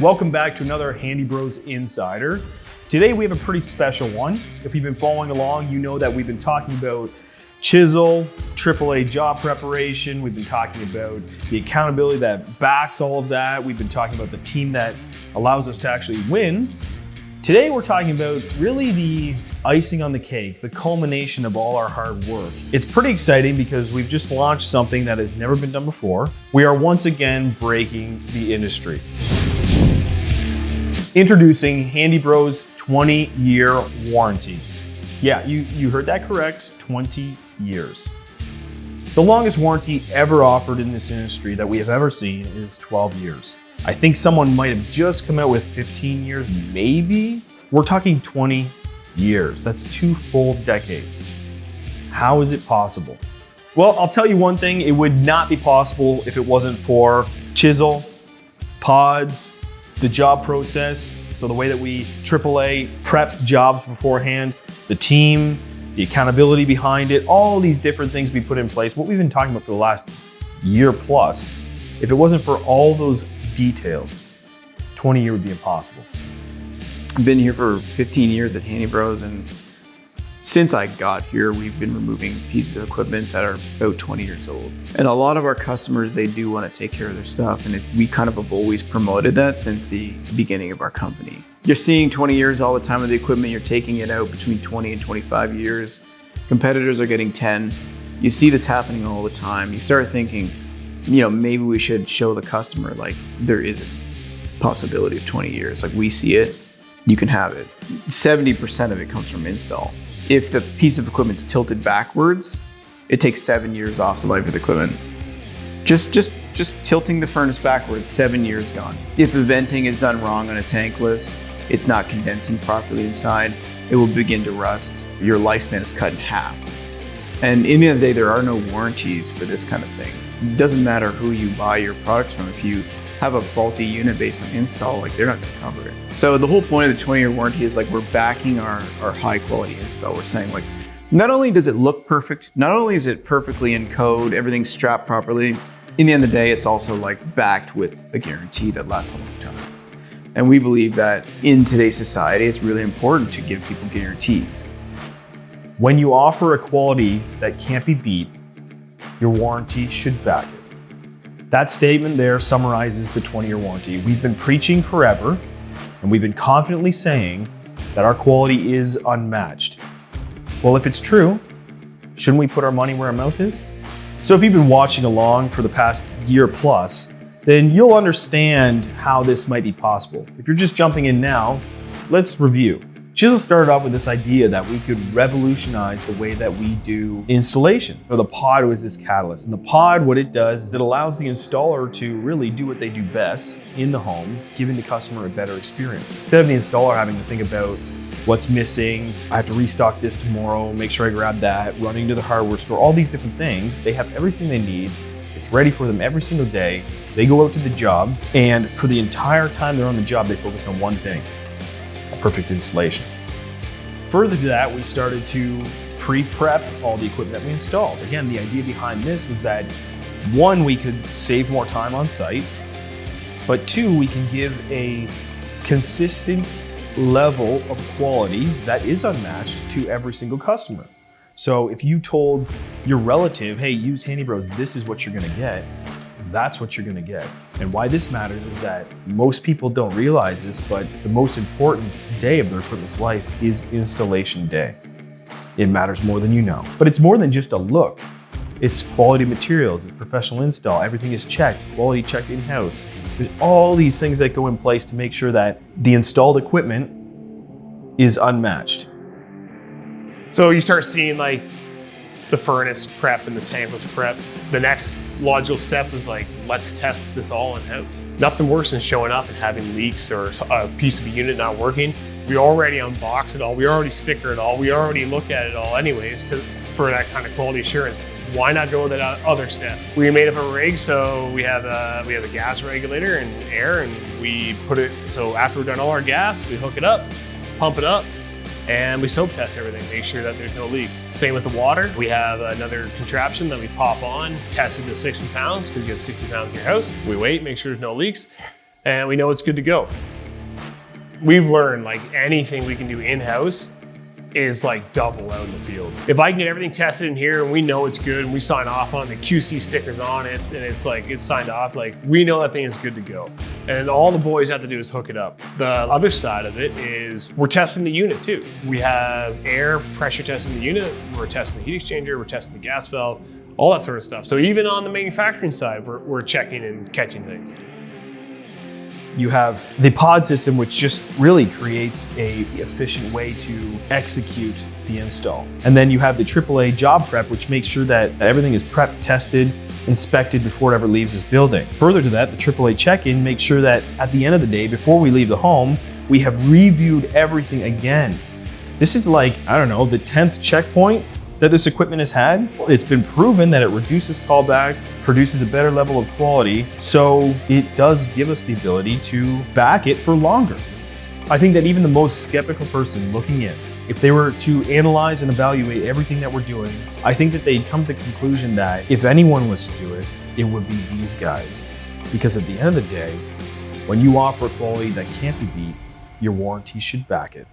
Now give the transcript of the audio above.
Welcome back to another Handy Bros Insider. Today we have a pretty special one. If you've been following along, you know that we've been talking about CHISEL, AAA job preparation. We've been talking about the accountability that backs all of that. We've been talking about the team that allows us to actually win. Today we're talking about really the icing on the cake, the culmination of all our hard work. It's pretty exciting because we've just launched something that has never been done before. We are once again breaking the industry. Introducing Handy Bros 20-year warranty. Yeah, you heard that correct, 20 years. The longest warranty ever offered in this industry that we have ever seen is 12 years. I think someone might have just come out with 15 years, maybe. We're talking 20 years. That's 2 full decades. How is it possible? Well, I'll tell you one thing, it would not be possible if it wasn't for CHISEL, pods, the job process, so the way that we AAA prep jobs beforehand, the team, the accountability behind it, all these different things we put in place, what we've been talking about for the last year plus. If it wasn't for all those details, 20 years would be impossible. I've been here for 15 years at Handy Bros, and since I got here, we've been removing pieces of equipment that are about 20 years old. And a lot of our customers, they do want to take care of their stuff, and we kind of have always promoted that since the beginning of our company. You're seeing 20 years all the time with the equipment, you're taking it out between 20 and 25 years. Competitors are getting 10. You see this happening all the time. You start thinking, maybe we should show the customer like there is a possibility of 20 years. Like we see it, you can have it. 70% of it comes from install. If the piece of equipment's tilted backwards, it takes 7 years off the life of the equipment. Just tilting the furnace backwards, 7 years gone. If the venting is done wrong on a tankless, it's not condensing properly inside, it will begin to rust. Your lifespan is cut in half. And in the end of the day, there are no warranties for this kind of thing. It doesn't matter who you buy your products from. If you have a faulty unit based on install, they're not gonna cover it. So the whole point of the 20-year warranty is we're backing our high quality install. We're saying not only does it look perfect, not only is it perfectly in code, everything's strapped properly, in the end of the day, it's also backed with a guarantee that lasts a long time. And we believe that in today's society, it's really important to give people guarantees. When you offer a quality that can't be beat, your warranty should back it. That statement there summarizes the 20-year warranty. We've been preaching forever, and we've been confidently saying that our quality is unmatched. Well, if it's true, shouldn't we put our money where our mouth is? So if you've been watching along for the past year plus, then you'll understand how this might be possible. If you're just jumping in now, let's review. CHISEL started off with this idea that we could revolutionize the way that we do installation. The pod was this catalyst. And the pod, what it does is it allows the installer to really do what they do best in the home, giving the customer a better experience. Instead of the installer having to think about what's missing, I have to restock this tomorrow, make sure I grab that, running to the hardware store, all these different things, they have everything they need. It's ready for them every single day. They go out to the job, and for the entire time they're on the job, they focus on one thing: a perfect installation. Further to that, we started to pre-prep all the equipment that we installed. Again, the idea behind this was that 1, we could save more time on site, but 2, we can give a consistent level of quality that is unmatched to every single customer. So if you told your relative, hey, use Handy Bros, this is what you're gonna get, that's what you're gonna get. And why this matters is that most people don't realize this, but the most important day of their equipment's life is installation day. It matters more than you know. But it's more than just a look. It's quality materials, it's professional install, everything is checked, quality checked in-house. There's all these things that go in place to make sure that the installed equipment is unmatched. So you start seeing the furnace prep and the tankless prep. The next logical step is let's test this all in-house. Nothing worse than showing up and having leaks or a piece of a unit not working. We already unbox it all, we already sticker it all, we already look at it all anyways for that kind of quality assurance. Why not go with that other step? We made up a rig, so we have a gas regulator and air, and we put it, so after we've done all our gas, we hook it up, pump it up, and we soap test everything, make sure that there's no leaks. Same with the water. We have another contraption that we pop on, test it to 60 pounds, because you have 60 pounds in your house. We wait, make sure there's no leaks. and we know it's good to go. We've learned like anything we can do in-house is like double out in the field. If I can get everything tested in here and we know it's good and we sign off on the QC stickers on it and it's like it's signed off, like we know that thing is good to go. And all the boys have to do is hook it up. The other side of it is we're testing the unit too. We have air pressure testing the unit, we're testing the heat exchanger, we're testing the gas valve, all that sort of stuff. So even on the manufacturing side, we're checking and catching things. You have the pod system, which just really creates a efficient way to execute the install. And then you have the AAA job prep, which makes sure that everything is prepped, tested, inspected before it ever leaves this building. Further to that, the AAA check-in makes sure that at the end of the day, before we leave the home, we have reviewed everything again. This is like, I don't know, the 10th checkpoint that this equipment has had. It's been proven that it reduces callbacks, produces a better level of quality, so it does give us the ability to back it for longer. I think that even the most skeptical person looking in, if they were to analyze and evaluate everything that we're doing, I think that they'd come to the conclusion that if anyone was to do it, it would be these guys. Because at the end of the day, when you offer a quality that can't be beat, your warranty should back it.